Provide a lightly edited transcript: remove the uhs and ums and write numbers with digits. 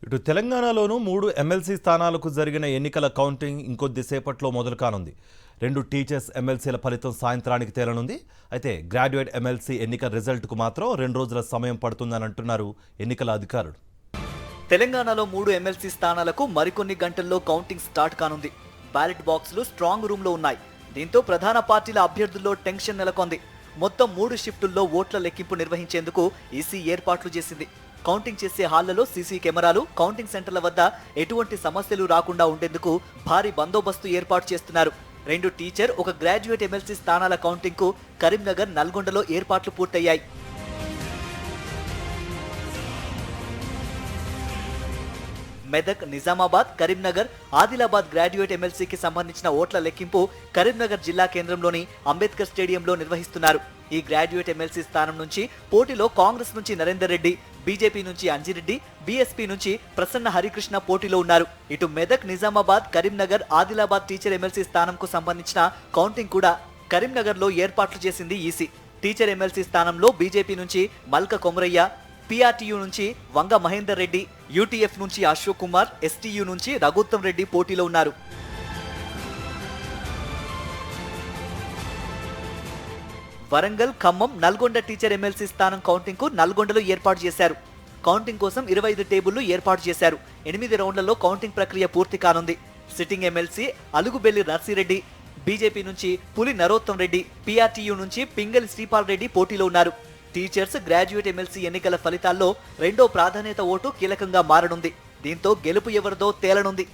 ఇటు తెలంగాణలోనూ 3 ఎమ్మెల్సీ స్థానాలకు జరిగిన ఎన్నికల కౌంటింగ్ ఇంకొద్దిసేపట్లో మొదలు కానుంది. 2 టీచర్స్ ఎమ్మెల్సీల ఫలితం సాయంత్రానికి తేలనుంది. అయితే గ్రాడ్యుయేట్ ఎమ్మెల్సీ ఎన్నికల రిజల్ట్కు మాత్రం 2 రోజుల సమయం పడుతుందని అంటున్నారు ఎన్నికల అధికారులు. తెలంగాణలో 3 ఎమ్మెల్సీ స్థానాలకు మరికొన్ని గంటల్లో కౌంటింగ్ స్టార్ట్ కానుంది. బ్యాలెట్ బాక్సులు స్ట్రాంగ్ రూమ్లో ఉన్నాయి. దీంతో ప్రధాన పార్టీల అభ్యర్థుల్లో టెన్షన్ నెలకొంది. మొత్తం 3 షిఫ్టుల్లో ఓట్ల లెక్కింపు నిర్వహించేందుకు ఈసీ ఏర్పాట్లు చేసింది. కౌంటింగ్ చేసే హాళ్లలో సీసీ కెమెరాలు, కౌంటింగ్ సెంటర్ల వద్ద ఎటువంటి సమస్యలు రాకుండా ఉండేందుకు భారీ బందోబస్తు ఏర్పాటు చేస్తున్నారు. 2 టీచర్, 1 గ్రాడ్యుయేట్ ఎమ్మెల్సీ స్థానాల కౌంటింగ్ కు కరీంనగర్, నల్గొండలో ఏర్పాట్లు పూర్తయ్యాయి. మెదక్, నిజామాబాద్, కరీంనగర్, ఆదిలాబాద్ గ్రాడ్యుయేట్ ఎమ్మెల్సీకి సంబంధించిన ఓట్ల లెక్కింపు కరీంనగర్ జిల్లా కేంద్రంలోని అంబేద్కర్ స్టేడియంలో నిర్వహిస్తున్నారు. ఈ గ్రాడ్యుయేట్ ఎమ్మెల్సీ స్థానం నుంచి పోటీలో కాంగ్రెస్ నుంచి నరేందర్ రెడ్డి, బీజేపీ నుంచి అంజిరెడ్డి, బీఎస్పీ నుంచి ప్రసన్న హరికృష్ణ పోటీలో ఉన్నారు. ఇటు మెదక్, నిజామాబాద్, కరీంనగర్, ఆదిలాబాద్ టీచర్ ఎమ్మెల్సీ స్థానంకు సంబంధించిన కౌంటింగ్ కూడా కరీంనగర్ లో ఏర్పాట్లు చేసింది ఈసీ. టీచర్ ఎమ్మెల్సీ స్థానంలో బీజేపీ నుంచి మల్క కొమరయ్య, పీఆర్టీయూ నుంచి వంగ మహేందర్ రెడ్డి, యూటీఎఫ్ నుంచి అశోక్ కుమార్, ఎస్టీయూ నుంచి రఘుత్తం రెడ్డి పోటీలో ఉన్నారు. వరంగల్, ఖమ్మం, నల్గొండ టీచర్ ఎమ్మెల్సీ స్థానం కౌంటింగ్ కు నల్గొండలో ఏర్పాటు చేశారు. కౌంటింగ్ కోసం 25 టేబుళ్లు ఏర్పాటు చేశారు. 8 రౌండ్లలో కౌంటింగ్ ప్రక్రియ పూర్తి కానుంది. Sitting MLC Alugubelli Narsireddy, BJP నుంచి పులి నరోత్తం రెడ్డి, పీఆర్టీయూ నుంచి పింగళి శ్రీపాల్ రెడ్డి పోటీలో ఉన్నారు. టీచర్స్, గ్రాడ్యుయేట్ ఎమ్మెల్సీ ఎన్నికల ఫలితాల్లో 2వ ప్రాధాన్యత ఓటు కీలకంగా మారనుంది. దీంతో గెలుపు ఎవరిదో తేలనుంది.